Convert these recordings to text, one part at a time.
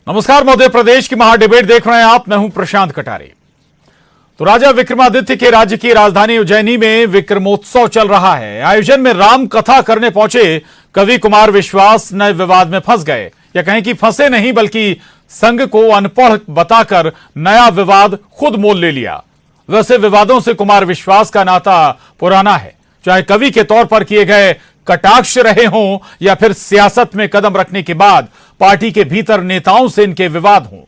नमस्कार, मध्य प्रदेश की महाडिबेट देख रहे हैं आप। मैं हूं प्रशांत कटारे। तो राजा विक्रमादित्य के राज्य की राजधानी उज्जैनी में विक्रमोत्सव चल रहा है। आयोजन में राम कथा करने पहुंचे कवि कुमार विश्वास नए विवाद में फंस गए, या कहें कि फंसे नहीं बल्कि संघ को अनपढ़ बताकर नया विवाद खुद मोल ले लिया। वैसे विवादों से कुमार विश्वास का नाता पुराना है, चाहे कवि के तौर पर किए गए कटाक्ष रहे हों या फिर सियासत में कदम रखने के बाद पार्टी के भीतर नेताओं से इनके विवाद हों।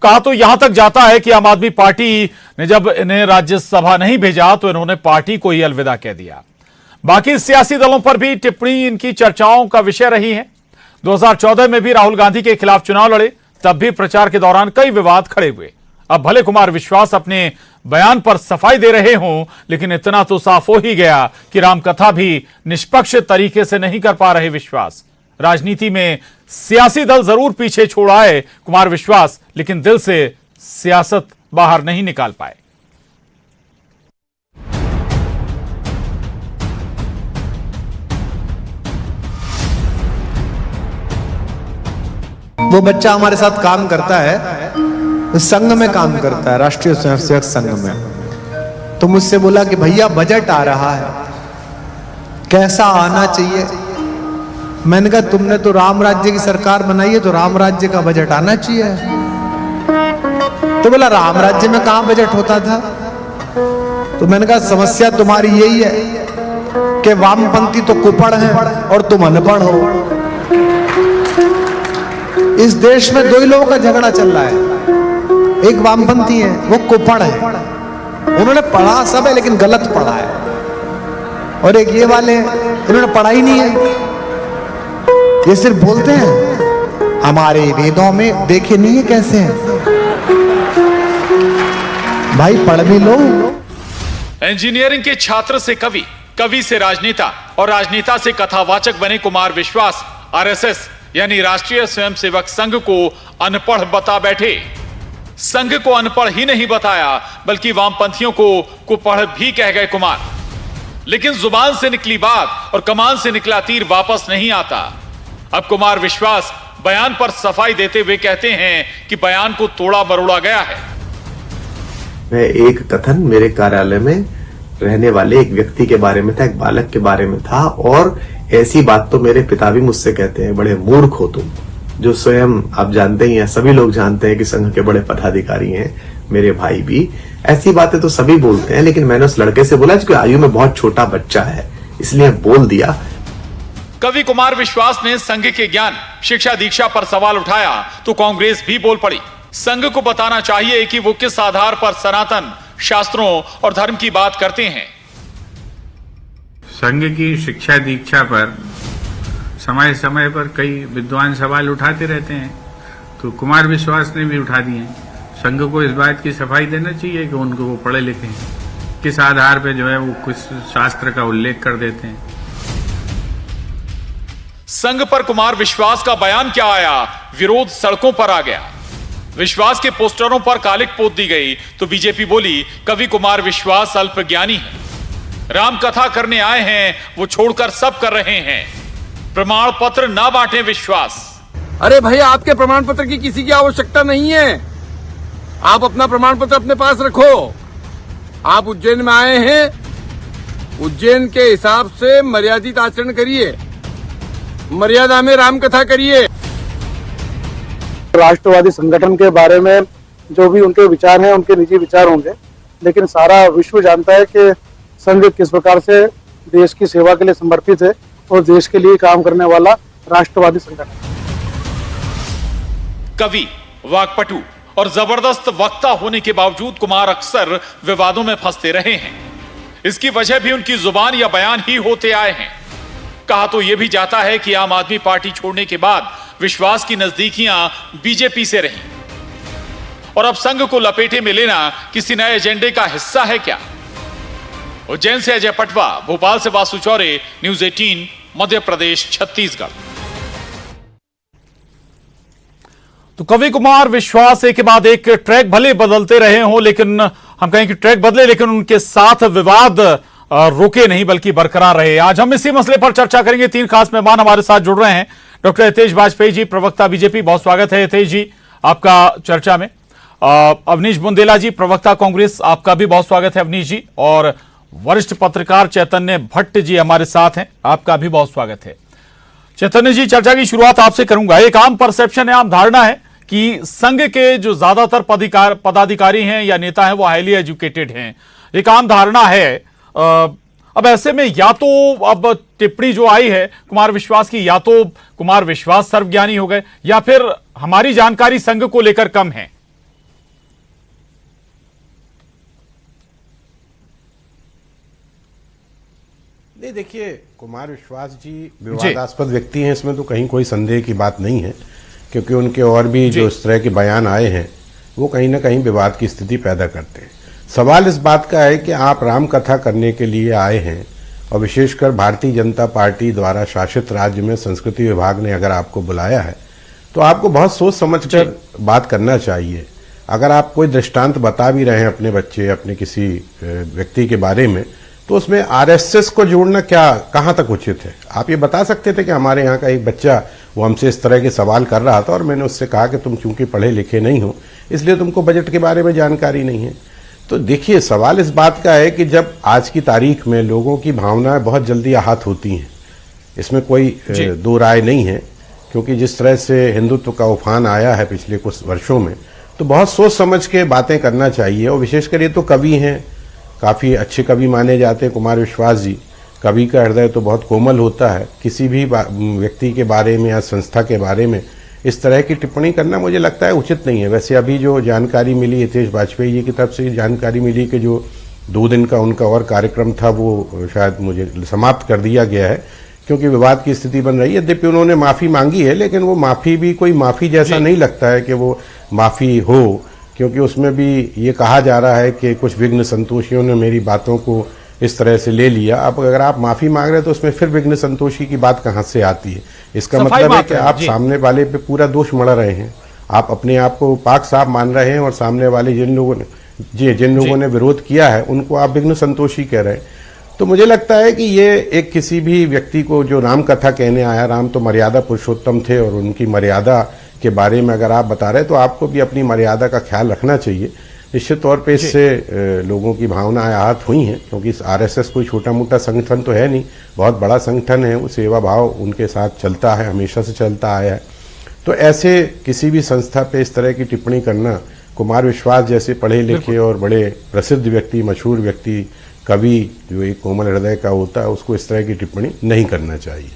कहा तो यहां तक जाता है कि आम आदमी पार्टी ने जब इन्हें राज्यसभा नहीं भेजा तो इन्होंने पार्टी को ही अलविदा कह दिया। बाकी सियासी दलों पर भी टिप्पणी इनकी चर्चाओं का विषय रही है। 2014 में भी राहुल गांधी के खिलाफ चुनाव लड़े, तब भी प्रचार के दौरान कई विवाद खड़े हुए। अब भले कुमार विश्वास अपने बयान पर सफाई दे रहे हों, लेकिन इतना तो साफ हो ही गया कि रामकथा भी निष्पक्ष तरीके से नहीं कर पा रहे विश्वास। राजनीति में सियासी दल जरूर पीछे छोड़ आए कुमार विश्वास, लेकिन दिल से सियासत बाहर नहीं निकाल पाए। वो बच्चा हमारे साथ काम करता है, संघ में काम करता है, राष्ट्रीय स्वयंसेवक संघ में। तो मुझसे बोला कि भैया बजट आ रहा है, कैसा आना चाहिए। मैंने कहा तुमने तो राम राज्य की सरकार बनाई है, तो राम राज्य का बजट आना चाहिए। तो बोला राम राज्य में कहां बजट होता था। तो मैंने कहा समस्या तुम्हारी यही है कि वामपंथी तो कुपड़ हैं और तुम अनपढ़ हो। इस देश में दो ही लोगों का झगड़ा चल रहा है, एक वामपंथी है, वो कुपड़ है, उन्होंने पढ़ा सब है लेकिन गलत पढ़ा है, और एक ये वाले इन्होंने पढ़ा ही नहीं है, ये सिर्फ बोलते हैं हमारे वेदों में देखे नहीं है कैसे हैं। भाई पढ़ भी लो। इंजीनियरिंग के छात्र से कवि, कवि से राजनेता और राजनेता से कथावाचक बने कुमार विश्वास आरएसएस यानी राष्ट्रीय स्वयंसेवक संघ को अनपढ़ बता बैठे। संघ को अनपढ़ ही नहीं बताया बल्कि वामपंथियों को कुपढ़ भी कह गए कुमार। लेकिन जुबान से निकली बात और कमान से निकला तीर वापस नहीं आता। अब कुमार विश्वास बयान पर सफाई देते हुए कहते हैं कि बयान को तोड़ा मरोड़ा गया है। मैं एक कथन मेरे कार्यालय में रहने वाले एक व्यक्ति के बारे में था, एक बालक के बारे में था, और ऐसी बात तो मेरे पिता भी मुझसे कहते हैं, बड़े मूर्ख हो तुम, जो स्वयं आप जानते ही हैं, सभी लोग जानते हैं कि संघ के बड़े पदाधिकारी हैं, मेरे भाई भी। ऐसी बातें तो सभी बोलते हैं, लेकिन मैंने उस लड़के से बोला जो आयु में बहुत छोटा बच्चा है, इसलिए बोल दिया। कवि कुमार विश्वास ने संघ के ज्ञान, शिक्षा दीक्षा पर सवाल उठाया तो कांग्रेस भी बोल पड़ी। संघ को बताना चाहिए कि वो किस आधार पर सनातन शास्त्रों और धर्म की बात करते हैं। संघ की शिक्षा दीक्षा पर समय समय पर कई विद्वान सवाल उठाते रहते हैं, तो कुमार विश्वास ने भी उठा दिए। संघ को इस बात की सफाई देना चाहिए कि उनको वो पढ़े लिखे हैं, किस आधार पे जो है वो कुछ शास्त्र का उल्लेख कर देते हैं। संघ पर कुमार विश्वास का बयान क्या आया, विरोध सड़कों पर आ गया। विश्वास के पोस्टरों पर कालिक पोत दी गई तो बीजेपी बोली कवि कुमार विश्वास अल्पज्ञानी है, राम कथा करने आए हैं वो छोड़कर सब कर रहे हैं, प्रमाण पत्र ना बांटे विश्वास। अरे भैया आपके प्रमाण पत्र की किसी की आवश्यकता नहीं है, आप अपना प्रमाण पत्र अपने पास रखो। आप उज्जैन में आए हैं, उज्जैन के हिसाब से मर्यादित आचरण करिए, मर्यादा में राम कथा करिए। राष्ट्रवादी संगठन के बारे में जो भी उनके विचार हैं, उनके निजी विचार होंगे, लेकिन सारा विश्व जानता है कि संघ किस प्रकार से देश की सेवा के लिए समर्पित है और देश के लिए काम करने वाला राष्ट्रवादी संगठन। कवि, वाक्पटु और जबरदस्त वक्ता होने के बावजूद कुमार अक्सर विवादों में फंसते रहे हैं। इसकी वजह भी उनकी जुबान या बयान ही होते आए हैं। कहा तो यह भी जाता है कि आम आदमी पार्टी छोड़ने के बाद विश्वास की नजदीकियां बीजेपी से रही, और अब संघ को लपेटे में लेना किसी नए एजेंडे का हिस्सा है क्या। उज्जैन से अजय पटवा, भोपाल से वासु चौरे, न्यूज 18 मध्य प्रदेश छत्तीसगढ़। तो कवि कुमार विश्वास एक के बाद एक ट्रैक भले बदलते रहे हों, लेकिन हम कहें कि ट्रैक बदले लेकिन उनके साथ विवाद रुके नहीं बल्कि बरकरार रहे। आज हम इसी मसले पर चर्चा करेंगे। तीन खास मेहमान हमारे साथ जुड़ रहे हैं। डॉक्टर हितेश वाजपेयी जी, प्रवक्ता बीजेपी, बहुत स्वागत है हितेश जी। आपका चर्चा में। अवनीश बुंदेला जी, प्रवक्ता कांग्रेस, आपका भी बहुत स्वागत है अवनीश जी। और वरिष्ठ पत्रकार चैतन्य भट्ट जी हमारे साथ हैं, आपका भी बहुत स्वागत है। चैतन्य जी, चर्चा की शुरुआत आपसे करूंगा। एक आम परसेप्शन है, आम धारणा है कि संघ के जो ज्यादातर पदाधिकारी हैं या नेता हैं वो हाईली एजुकेटेड हैं, एक आम धारणा है। अब ऐसे में या तो अब टिप्पणी जो आई है कुमार विश्वास की, या तो कुमार विश्वास सर्वज्ञानी हो गए या फिर हमारी जानकारी संघ को लेकर कम है। नहीं, देखिए, कुमार विश्वास जी विवादास्पद व्यक्ति हैं, इसमें तो कहीं कोई संदेह की बात नहीं है, क्योंकि उनके और भी जो इस तरह के बयान आए हैं वो कहीं ना कहीं विवाद की स्थिति पैदा करते हैं। सवाल इस बात का है कि आप राम कथा करने के लिए आए हैं, और विशेषकर भारतीय जनता पार्टी द्वारा शासित राज्य में संस्कृति विभाग ने अगर आपको बुलाया है तो आपको बहुत सोच समझकर बात करना चाहिए। अगर आप कोई दृष्टांत बता भी रहे हैं अपने बच्चे, अपने किसी व्यक्ति के बारे में, तो उसमें आरएसएस को जोड़ना कहाँ तक उचित है? आप ये बता सकते थे कि हमारे यहाँ का एक बच्चा वो हमसे इस तरह के सवाल कर रहा था और मैंने उससे कहा कि तुम चूंकि पढ़े लिखे नहीं हो इसलिए तुमको बजट के बारे में जानकारी नहीं है। तो देखिए, सवाल इस बात का है कि जब आज की तारीख में लोगों की भावनाएं बहुत जल्दी आहत होती हैं, इसमें कोई दो राय नहीं है, क्योंकि जिस तरह से हिंदुत्व का उफान आया है पिछले कुछ वर्षों में, तो बहुत सोच समझ के बातें करना चाहिए। और विशेषकर ये तो कवि हैं, काफ़ी अच्छे कवि माने जाते हैं कुमार विश्वास जी। कवि का हृदय तो बहुत कोमल होता है। किसी भी व्यक्ति के बारे में या संस्था के बारे में इस तरह की टिप्पणी करना मुझे लगता है उचित नहीं है। वैसे अभी जो जानकारी मिली हितेश वाजपेयी जी की तरफ से जानकारी मिली कि जो 2 दिन का उनका और कार्यक्रम था वो शायद मुझे समाप्त कर दिया गया है, क्योंकि विवाद की स्थिति बन रही है। यद्यपि उन्होंने माफ़ी मांगी है, लेकिन वो माफ़ी भी कोई माफ़ी जैसा नहीं लगता है कि वो माफ़ी हो, क्योंकि उसमें भी ये कहा जा रहा है कि कुछ विघ्न संतोषियों ने मेरी बातों को इस तरह से ले लिया। अब अगर आप माफ़ी मांग रहे हैं तो उसमें फिर विघ्न संतोषी की बात कहाँ से आती है? इसका मतलब है कि आप सामने वाले पे पूरा दोष मढ़ रहे हैं। आप अपने आप को पाक साफ मान रहे हैं और सामने वाले जिन लोगों ने विरोध किया है उनको आप विघ्न संतोषी कह रहे हैं। तो मुझे लगता है कि ये एक किसी भी व्यक्ति को जो राम कथा कहने आया, राम तो मर्यादा पुरुषोत्तम थे और उनकी मर्यादा के बारे में अगर आप बता रहे तो आपको भी अपनी मर्यादा का ख्याल रखना चाहिए। निश्चित तौर पे इससे लोगों की भावनाएं आहत हुई हैं, क्योंकि आरएसएस कोई छोटा मोटा संगठन तो है नहीं, बहुत बड़ा संगठन है। वो सेवा भाव उनके साथ चलता है, हमेशा से चलता आया है। तो ऐसे किसी भी संस्था पे इस तरह की टिप्पणी करना, कुमार विश्वास जैसे पढ़े लिखे और बड़े प्रसिद्ध व्यक्ति, मशहूर व्यक्ति, कवि जो एक कोमल हृदय का होता है, उसको इस तरह की टिप्पणी नहीं करना चाहिए।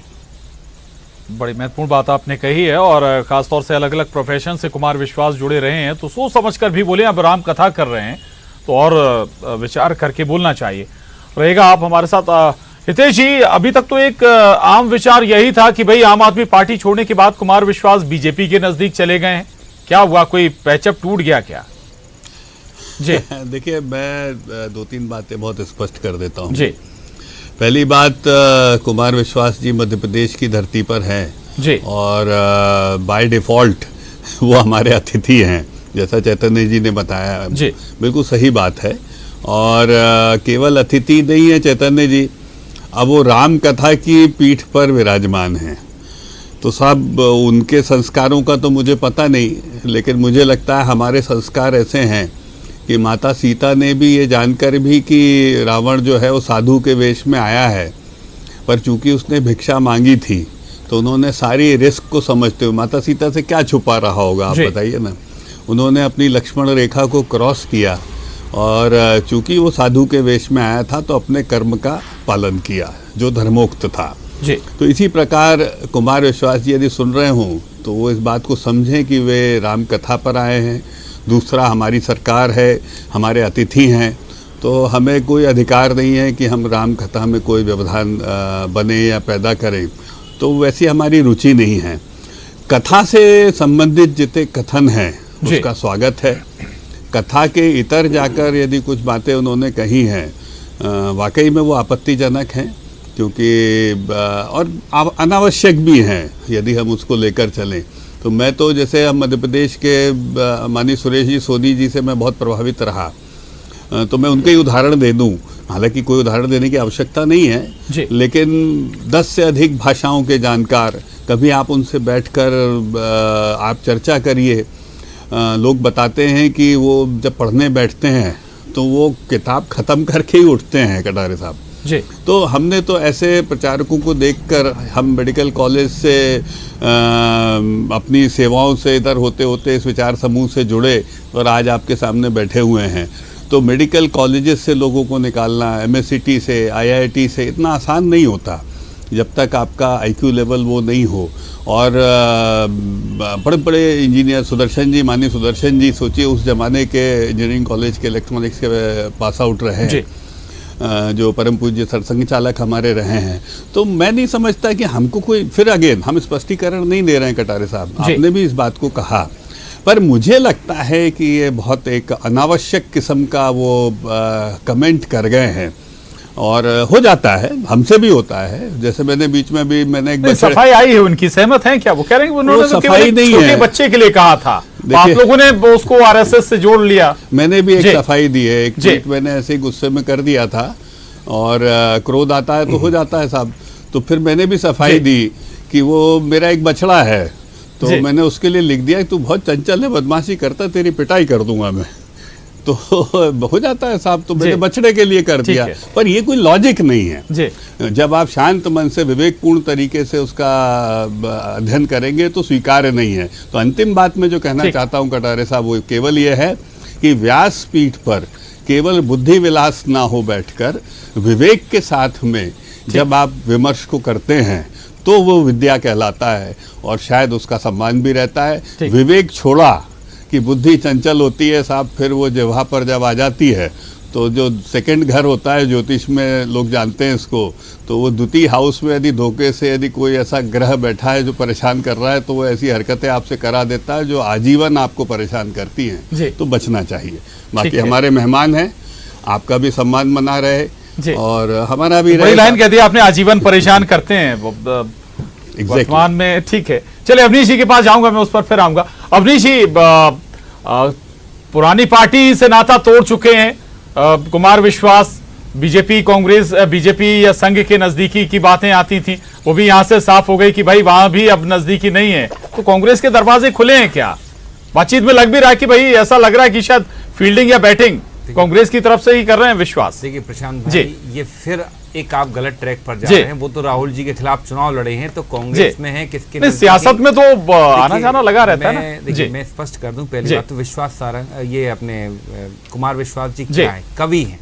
बड़ी महत्वपूर्ण बात आपने कही है, और खासतौर से अलग अलग प्रोफेशन से कुमार विश्वास जुड़े रहे हैं, तो सोच समझकर भी बोले। अब राम कथा कर रहे हैं तो और विचार करके बोलना चाहिए। रहेगा आप हमारे साथ। हितेश जी, अभी तक तो एक आम विचार यही था कि भाई आम आदमी पार्टी छोड़ने के बाद कुमार विश्वास बीजेपी के नजदीक चले गए हैं। क्या हुआ, कोई पैचअप टूट गया क्या? जी देखिए, मैं 2-3 बातें बहुत स्पष्ट कर देता हूँ जी। पहली बात, कुमार विश्वास जी मध्य प्रदेश की धरती पर हैं जी, और बाय डिफॉल्ट वो हमारे अतिथि हैं, जैसा चैतन्य जी ने बताया जी। बिल्कुल सही बात है। और केवल अतिथि नहीं है चैतन्य जी, अब वो राम कथा की पीठ पर विराजमान हैं। तो सब उनके संस्कारों का तो मुझे पता नहीं, लेकिन मुझे लगता है हमारे संस्कार ऐसे हैं कि माता सीता ने भी ये जानकर भी कि रावण जो है वो साधु के वेश में आया है, पर चूंकि उसने भिक्षा मांगी थी तो उन्होंने सारी रिस्क को समझते हुए, माता सीता से क्या छुपा रहा होगा आप बताइए ना, उन्होंने अपनी लक्ष्मण रेखा को क्रॉस किया और चूंकि वो साधु के वेश में आया था तो अपने कर्म का पालन किया जो धर्मोक्त था जी। तो इसी प्रकार कुमार विश्वास जी यदि सुन रहे हों तो वो इस बात को समझें कि वे राम कथा पर आए हैं। दूसरा, हमारी सरकार है, हमारे अतिथि हैं, तो हमें कोई अधिकार नहीं है कि हम राम कथा में कोई व्यवधान बने या पैदा करें, तो वैसी हमारी रुचि नहीं है। कथा से संबंधित जितने कथन हैं उसका स्वागत है। कथा के इतर जाकर यदि कुछ बातें उन्होंने कही हैं वाकई में वो आपत्तिजनक हैं, क्योंकि और अनावश्यक भी हैं यदि हम उसको लेकर चलें। तो मैं तो जैसे हम मध्य प्रदेश के माननीय सुरेश जी सोनी जी से मैं बहुत प्रभावित रहा, तो मैं उनके ही उदाहरण दे दूं। हालांकि कोई उदाहरण देने की आवश्यकता नहीं है, लेकिन 10 से अधिक भाषाओं के जानकार, कभी आप उनसे बैठकर आप चर्चा करिए। लोग बताते हैं कि वो जब पढ़ने बैठते हैं तो वो किताब ख़त्म करके ही उठते हैं कटारे साहब जी। तो हमने तो ऐसे प्रचारकों को देखकर हम मेडिकल कॉलेज से अपनी सेवाओं से इधर होते होते इस विचार समूह से जुड़े और आज आपके सामने बैठे हुए हैं। तो मेडिकल कॉलेजेस से लोगों को निकालना, MSCT से, IIT से इतना आसान नहीं होता जब तक आपका IQ लेवल वो नहीं हो। और बड़े बड़े इंजीनियर सुदर्शन जी, माननीय सुदर्शन जी, सोचिए उस ज़माने के इंजीनियरिंग कॉलेज के इलेक्ट्रॉनिक्स के पास आउट रहे हैं, जो परम पूज्य सरसंघ चालक हमारे रहे हैं। तो मैं नहीं समझता कि हमको कोई, फिर अगेन हम स्पष्टीकरण नहीं दे रहे हैं कटारे साहब, आपने भी इस बात को कहा, पर मुझे लगता है कि ये बहुत एक अनावश्यक किस्म का वो कमेंट कर गए हैं। और हो जाता है, हमसे भी होता है। जैसे मैंने बीच में भी एक सफाई आई है उनकी, सहमत हैं क्या? वो कह रहे हैं कि उन्होंने तो सफाई नहीं छोटे है, बच्चे के लिए कहा था, तो आप लोगों ने उसको RSS से जोड़ लिया। मैंने भी एक सफाई दी है, एक ट्वीट मैंने ऐसे ही गुस्से में कर दिया था और क्रोध आता है तो हो जाता है साहब। तो फिर मैंने भी सफाई दी कि वो मेरा एक बछड़ा है, तो मैंने उसके लिए लिख दिया कि तू बहुत चंचल है, बदमाशी करता, तेरी पिटाई कर दूंगा मैं। तो हो जाता है साहब, तो मैंने बछड़े के लिए कर दिया, पर ये कोई लॉजिक नहीं है जी। जब आप शांत मन से विवेकपूर्ण तरीके से उसका अध्ययन करेंगे तो स्वीकार्य नहीं है। तो अंतिम बात में जो कहना चाहता हूँ कटारे साहब, वो केवल ये है कि व्यासपीठ पर केवल बुद्धि विलास ना हो बैठकर विवेक के साथ में जब आप विमर्श को करते हैं तो वो विद्या कहलाता है और शायद उसका सम्मान भी रहता है। विवेक छोड़ा कि बुद्धि चंचल होती है साहब, फिर वो जगह पर जब आ जाती है तो जो सेकंड घर होता है ज्योतिष में लोग जानते हैं इसको, तो वो द्वितीय हाउस में यदि धोखे से यदि कोई ऐसा ग्रह बैठा है जो परेशान कर रहा है तो वो ऐसी हरकतें आपसे करा देता है जो आजीवन आपको परेशान करती हैं, तो बचना चाहिए। बाकी हमारे मेहमान हैं, आपका भी सम्मान बना रहे और हमारा भी रहे। लाइन कह दी आपने, आजीवन परेशान करते हैं वर्तमान में। ठीक है, चलिए अवनीश जी के पास जाऊंगा, मैं उस पर फिर आऊंगा। अवनीश जी, पुरानी पार्टी से नाता तोड़ चुके हैं कुमार विश्वास, बीजेपी कांग्रेस, बीजेपी या संघ के नजदीकी की बातें आती थी, वो भी यहां से साफ हो गई कि भाई वहां भी अब नजदीकी नहीं है। तो कांग्रेस के दरवाजे खुले हैं क्या? बातचीत में लग भी रहा है कि भाई ऐसा लग रहा है कि शायद फील्डिंग या बैटिंग कांग्रेस की तरफ से ही कर रहे हैं विश्वास। देखिए प्रशांत भाई, ये फिर एक आप गलत ट्रैक पर जा रहे हैं। वो तो राहुल जी के खिलाफ चुनाव लड़े हैं, तो कांग्रेस में है किसके? सियासत में तो आना जाना लगा रहता है ना। देखिए मैं स्पष्ट कर दूं, पहली बात तो विश्वास सारंग, ये अपने कुमार विश्वास जी क्या है? कवि हैं,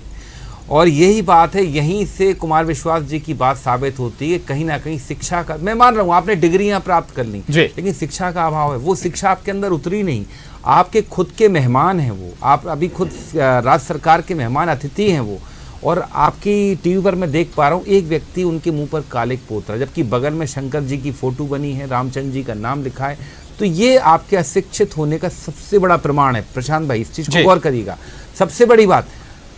और यही बात है, यहीं से कुमार विश्वास जी की बात साबित होती है। कहीं ना कहीं शिक्षा का, मैं मान रहा हूँ आपने डिग्रियां प्राप्त कर ली, लेकिन शिक्षा का अभाव है। वो शिक्षा आपके अंदर उतरी नहीं। आपके खुद के मेहमान हैं वो, आप अभी खुद राज्य सरकार के मेहमान अतिथि हैं वो, और आपकी टीवी पर मैं देख पा रहा हूँ एक व्यक्ति उनके मुंह पर कालिक पोत रहा है, जबकि बगल में शंकर जी की फोटो बनी है, रामचंद्र जी का नाम लिखा है। तो ये आपके अशिक्षित होने का सबसे बड़ा प्रमाण है प्रशांत भाई, इस चीज को गौर करिएगा। सबसे बड़ी बात,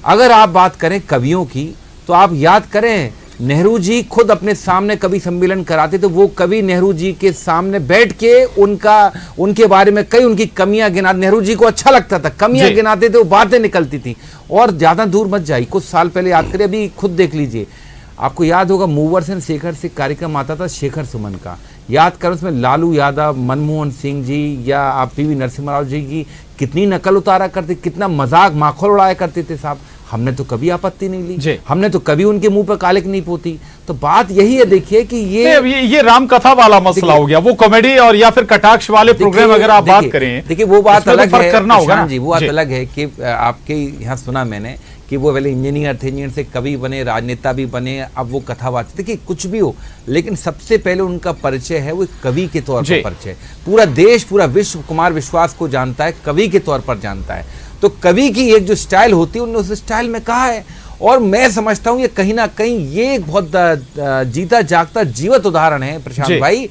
अगर आप बात करें कवियों की, तो आप याद करें नेहरू जी खुद अपने सामने कवि सम्मेलन कराते, तो वो कवि नेहरू जी के सामने बैठ के उनके बारे में कई उनकी कमियां गिनाते। नेहरू जी को अच्छा लगता था, कमियां गिनाते थे, वो बातें निकलती थी। और ज्यादा दूर मत जाइए, कुछ साल पहले याद करिए, अभी खुद देख लीजिए, आपको याद होगा मूवर्स एंड शेखर से कार्यक्रम आता था शेखर सुमन का, याद करो उसमें लालू यादव, मनमोहन सिंह जी या आप PV नरसिम्हा राव जी की कितनी नकल उतारा करते, कितना मजाक माखौल उड़ाया करते थे साहब। हमने तो कभी आपत्ति नहीं ली, हमने तो कभी उनके मुंह पर कालिक नहीं पोती। तो बात यही है, देखिए कि ये राम कथा वाला मसला हो गया, वो कॉमेडी और या फिर कटाक्ष वाले प्रोग्राम अगर आप बात करें, देखिए वो बात अलग है, करना होगा जी, वो बात अलग है कि आपके यहाँ सुना मैंने कि वो पहले इंजीनियर थे, इंजीनियर से कवि बने, राजनेता भी बने, अब वो कथावाचक। देखिए कुछ भी हो, लेकिन सबसे पहले उनका परिचय है वो कवि के तौर पर परिचय। पूरा देश, पूरा विश्व कुमार विश्वास को जानता है, कवि के तौर पर जानता है। तो कवि की एक जो स्टाइल होती है, उन्होंने उस स्टाइल में कहा है, और मैं समझता हूं ये कहीं ना कहीं ये एक बहुत जीता जागता जीवत उदाहरण है प्रशांत भाई,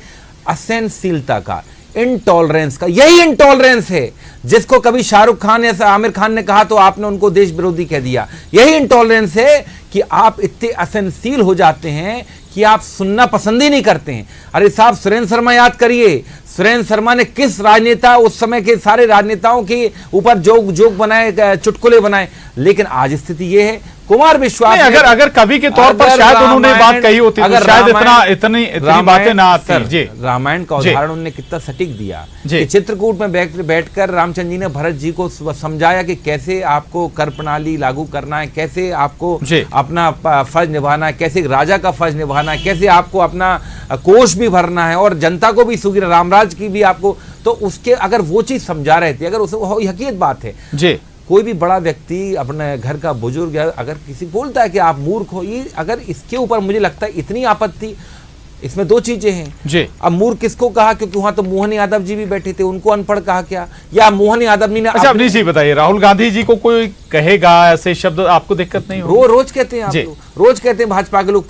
असहनशीलता का, इंटॉलरेंस का। यही इंटॉलरेंस है जिसको कभी शाहरुख खान या आमिर खान ने कहा तो आपने उनको देश विरोधी कह दिया। यही इंटॉलरेंस है कि आप इतने असहनशील हो जाते हैं कि आप सुनना पसंद ही नहीं करते हैं। अरे साहब, सुरेंद्र शर्मा याद करिए, सुरेंद्र शर्मा ने किस राजनेता, उस समय के सारे राजनेताओं के ऊपर जोक बनाए, चुटकुले बनाए, लेकिन आज स्थिति ये है। कुमार विश्वास अगर कवि के तौर पर शायद उन्होंने बात कही होती तो शायद इतनी बातें ना आती। जी, रामायण का उदाहरण उन्होंने कितना सटीक दिया कि चित्रकूट में बैठकर रामचंद्र जी ने भरत जी को समझाया कि कैसे आपको कर प्रणाली लागू करना है, कैसे आपको अपना फर्ज निभाना है, कैसे राजा का फर्ज निभाना है, कैसे आपको अपना कोष भी भरना है और जनता को भी सुखी, रामराज की भी आपको। तो उसके अगर वो चीज समझा रहे थे, अगर उसे हकीकत बात है जी, कोई भी बड़ा व्यक्ति अपने घर का बुजुर्ग अगर किसी बोलता है कि आप मूर्ख हो, ये अगर इसके ऊपर मुझे लगता है इतनी आपत्ति, इसमें दो चीजें हैं जी। अब मूर्ख किसको कहा, क्योंकि वहां तो मोहन यादव जी भी बैठे थे, उनको अनपढ़ कहा क्या, या मोहन यादव जी ने। अच्छा, अपनी जी बताइए, राहुल गांधी जी को कोई कहेगा ऐसे शब्द, आपको दिक्कत नहीं हो? रोज कहते हैं आप लोग, रोज कहते हैं भाजपा के लोग,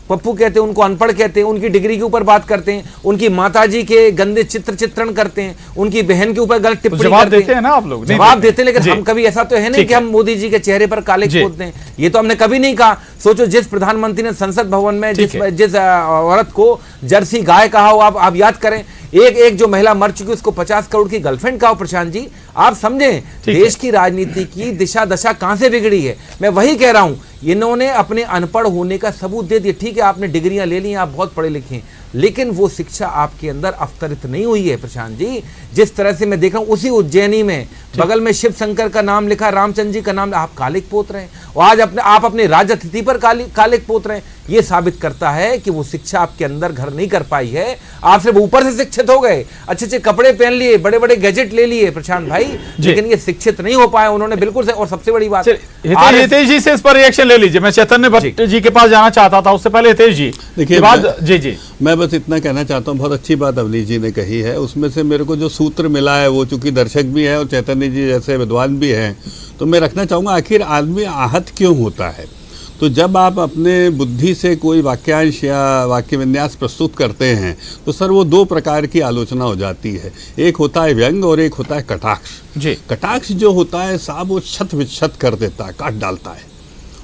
पप्पू कहते हैं, उनको अनपढ़ कहते हैं, उनकी डिग्री के ऊपर बात करते हैं, उनकी माताजी के गंदे चित्रण करते हैं, उनकी बहन के ऊपर गलत टिप्पणी करते देते हैं ना आप लोग? जवाब देते हैं, लेकिन हम कभी ऐसा तो है नहीं कि हम मोदी जी के चेहरे पर काले पोतते हैं, ये तो हमने कभी नहीं कहा। सोचो, जिस प्रधानमंत्री ने संसद भवन में जिस औरत को जर्सी गाय कहा हो, आप याद करें, एक जो महिला मर चुकी उसको 50 करोड़ की गर्लफ्रेंड कहा, प्रशांत जी आप समझें देश की राजनीति की दिशा दशा कहां से बिगड़ी है। मैं वही कह रहा हूं, इन्होंने अपने अनपढ़ होने का सबूत दे दिया। ठीक है, आपने डिग्रियां ले ली, आप बहुत पढ़े लिखे हैं, लेकिन वो शिक्षा आपके अंदर अवतरित नहीं हुई है प्रशांत जी। जिस तरह से मैं देख रहा हूं, उसी उज्जैनी में बगल में शिव शंकर का नाम लिखा, रामचंद्र जी का नाम, आप कालिक पोत रहे हैं, और आज आप अपने राजतिथि पर कालिक पोत रहे हैं। ये साबित करता है कि वो शिक्षा आपके अंदर घर नहीं कर पाई है। आप सिर्फ ऊपर से शिक्षित हो गए, अच्छे कपड़े पहन लिए, बड़े बड़े गैजेट ले लिए प्रशांत भाई, लेकिन ये शिक्षित नहीं हो पाए उन्होंने बिल्कुल से। और सबसे बड़ी बात, हितेश जी से इस पर रिएक्शन ले लीजिए। मैं चैतन्य भट्ट जी के पास जाना चाहता था, उससे पहले हितेश जी देखिए। जी, मैं बस इतना कहना चाहता हूँ, बहुत अच्छी बात अवनीश जी ने कही है। उसमें से मेरे को जो सूत्र मिला है, वो चूंकि दर्शक भी है और चैतन्य जी जैसे विद्वान भी हैं, तो मैं रखना चाहूँगा, आखिर आदमी आहत क्यों होता है। तो जब आप अपने बुद्धि से कोई वाक्यांश या वाक्य विन्यास प्रस्तुत करते हैं, तो सर वो दो प्रकार की आलोचना हो जाती है। एक होता है व्यंग और एक होता है कटाक्ष। जी, कटाक्ष जो होता है साहब, वो शत विशत कर देता है, काट डालता है,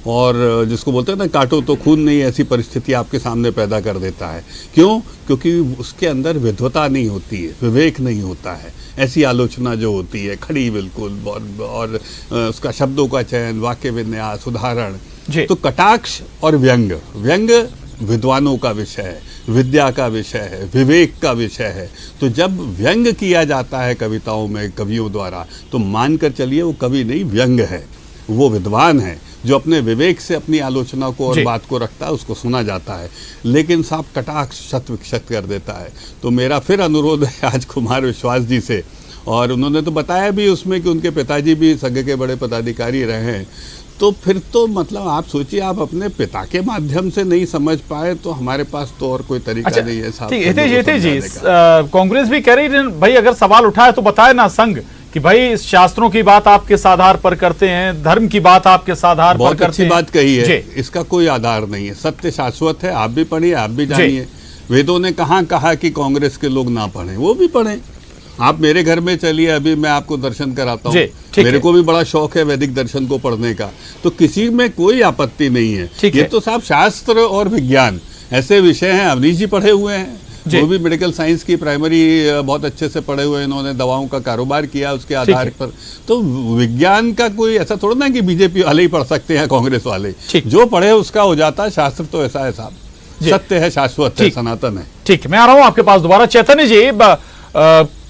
और जिसको बोलते हैं ना, काटो तो खून नहीं, ऐसी परिस्थिति आपके सामने पैदा कर देता है। क्यों? क्योंकि उसके अंदर विद्वता नहीं होती है, विवेक नहीं होता है। ऐसी आलोचना जो होती है खड़ी बिल्कुल, और उसका शब्दों का चयन, वाक्य विन्यास, उदाहरण। तो कटाक्ष और व्यंग विद्वानों का विषय है, विद्या का विषय है, विवेक का विषय है। तो जब व्यंग किया जाता है कविताओं में कवियों द्वारा, तो मानकर चलिए वो कवि नहीं, व्यंग है, वो विद्वान है जो अपने विवेक से अपनी आलोचना को और बात को रखता है, उसको सुना जाता है। लेकिन साहब कटाक्ष शत विक्षत कर देता है। तो मेरा फिर अनुरोध है आज कुमार विश्वास जी से, और उन्होंने तो बताया भी उसमें कि उनके पिताजी भी संघ के बड़े पदाधिकारी रहे हैं, तो फिर तो मतलब आप सोचिए, आप अपने पिता के माध्यम से नहीं समझ पाए तो हमारे पास तो और कोई तरीका नहीं है साहब। हितेश जी, कांग्रेस भी कह रही है भाई, अगर सवाल उठाए तो बताए ना संघ कि भाई शास्त्रों की बात आप किस आधार पर करते हैं, धर्म की बात आप किस आधार पर करते हैं। अच्छी बात कही है, इसका कोई आधार नहीं है, सत्य शाश्वत है। आप भी पढ़िए, आप भी जानिए, वेदों ने कहाँ कहा कि कांग्रेस के लोग ना पढ़ें, वो भी पढ़ें। आप मेरे घर में चलिए, अभी मैं आपको दर्शन कराता हूँ, मेरे को भी बड़ा शौक है वैदिक दर्शन को पढ़ने का, तो किसी में कोई आपत्ति नहीं है। ये तो साहब शास्त्र और विज्ञान ऐसे विषय हैं, अवनीश जी पढ़े हुए हैं, वो भी मेडिकल साइंस की प्राइमरी बहुत अच्छे से पढ़े हुए, इन्होंने दवाओं का कारोबार किया उसके आधार पर। तो विज्ञान का कोई ऐसा थोड़ा ना कि बीजेपी वाले ही पढ़ सकते हैं, कांग्रेस वाले, जो पढ़े उसका हो जाता है। शास्त्र तो ऐसा है साहब, सत्य है, शाश्वत है, सनातन है। ठीक, मैं आ रहा हूं आपके पास दोबारा। चैतन्य जी,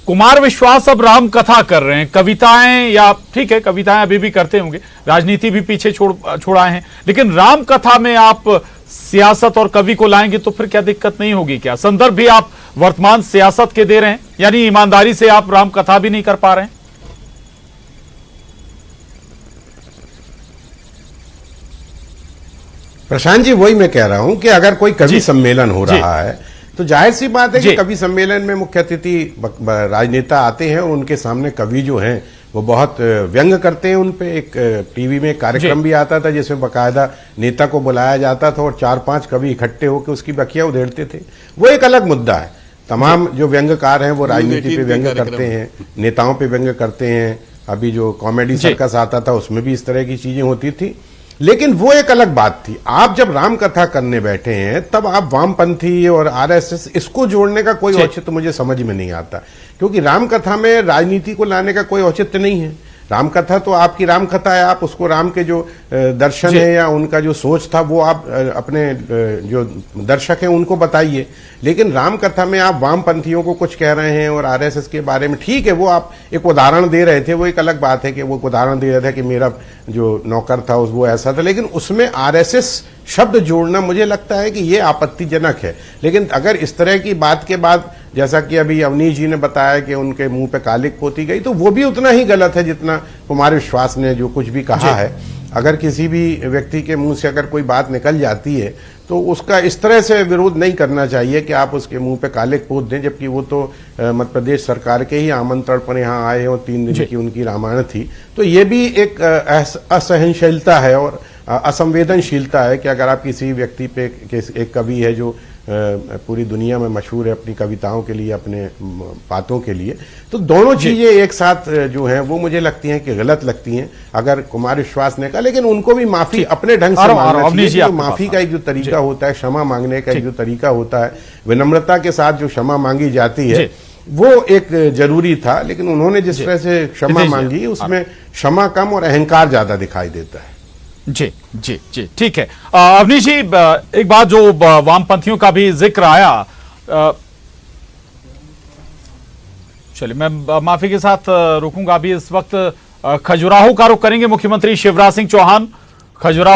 कुमार विश्वास अब राम कथा कर रहे हैं, कविताएं, या ठीक है कविताएं अभी भी करते होंगे, राजनीति भी पीछे छोड़ाए हैं, लेकिन राम कथा में आप सियासत और कवि को लाएंगे तो फिर क्या दिक्कत नहीं होगी क्या? संदर्भ भी आप वर्तमान सियासत के दे रहे हैं, यानी ईमानदारी से आप राम कथा भी नहीं कर पा रहे हैं। प्रशांत जी, वही मैं कह रहा हूं कि अगर कोई कवि सम्मेलन हो रहा है तो जाहिर सी बात है कि कवि सम्मेलन में मुख्य अतिथि राजनेता आते हैं, और उनके सामने कवि जो हैं वो बहुत व्यंग करते हैं। उन पे एक टीवी में कार्यक्रम भी आता था जिसमें बकायदा नेता को बुलाया जाता था और 4-5 कवि इकट्ठे होकर उसकी बखिया उधेड़ते थे। वो एक अलग मुद्दा है। तमाम जो व्यंगकार हैं वो राजनीति पे व्यंग करते हैं, नेताओं पे व्यंग करते हैं। अभी जो कॉमेडी सर्कस आता था उसमें भी इस तरह की चीजें होती थी। लेकिन वो एक अलग बात थी। आप जब राम कथा करने बैठे हैं तब आप वामपंथी और आरएसएस इसको जोड़ने का कोई औचित्य मुझे समझ में नहीं आता, क्योंकि राम कथा में राजनीति को लाने का कोई औचित्य नहीं है। राम कथा तो आपकी राम कथा है, आप उसको राम के जो दर्शन है या उनका जो सोच था वो आप अपने जो दर्शक हैं उनको बताइए। लेकिन राम कथा में आप वामपंथियों को कुछ कह रहे हैं और आरएसएस के बारे में, ठीक है वो आप एक उदाहरण दे रहे थे, वो एक अलग बात है कि वो उदाहरण दे रहा था कि मेरा जो नौकर था वो ऐसा था, लेकिन उसमें आरएसएस शब्द जोड़ना मुझे लगता है कि ये आपत्तिजनक है। लेकिन अगर इस तरह की बात के बाद, जैसा कि अभी अवनीश जी ने बताया कि उनके मुंह पे कालिक पोती गई, तो वो भी उतना ही गलत है जितना कुमार विश्वास ने जो कुछ भी कहा है। अगर किसी भी व्यक्ति के मुंह से अगर कोई बात निकल जाती है तो उसका इस तरह से विरोध नहीं करना चाहिए कि आप उसके मुंह पे कालिक पोत दें, जबकि वो तो मध्य प्रदेश सरकार के ही आमंत्रण पर यहाँ आए और 3 दिन की उनकी रामायण थी। तो ये भी एक असहनशीलता है और असंवेदनशीलता है कि अगर आप किसी व्यक्ति पे, एक कवि है जो पूरी दुनिया में मशहूर है अपनी कविताओं के लिए, अपने बातों के लिए, तो दोनों चीजें एक साथ जो हैं वो मुझे लगती हैं कि गलत लगती हैं अगर कुमार विश्वास ने कहा। लेकिन उनको भी माफी अपने ढंग से मांगना चाहिए। तो माफी का एक जो तरीका होता है, क्षमा मांगने का एक जो तरीका होता है, विनम्रता के साथ जो क्षमा मांगी जाती है वो एक जरूरी था। लेकिन उन्होंने जिस तरह से क्षमा मांगी उसमें क्षमा कम और अहंकार ज्यादा दिखाई देता है। जी जी जी, ठीक है। अवनीश जी, एक बात जो वामपंथियों का भी जिक्र आया, चलिए मैं माफी के साथ रुकूंगा। अभी इस वक्त खजुराहो का रुख करेंगे मुख्यमंत्री शिवराज सिंह चौहान। खजुराहो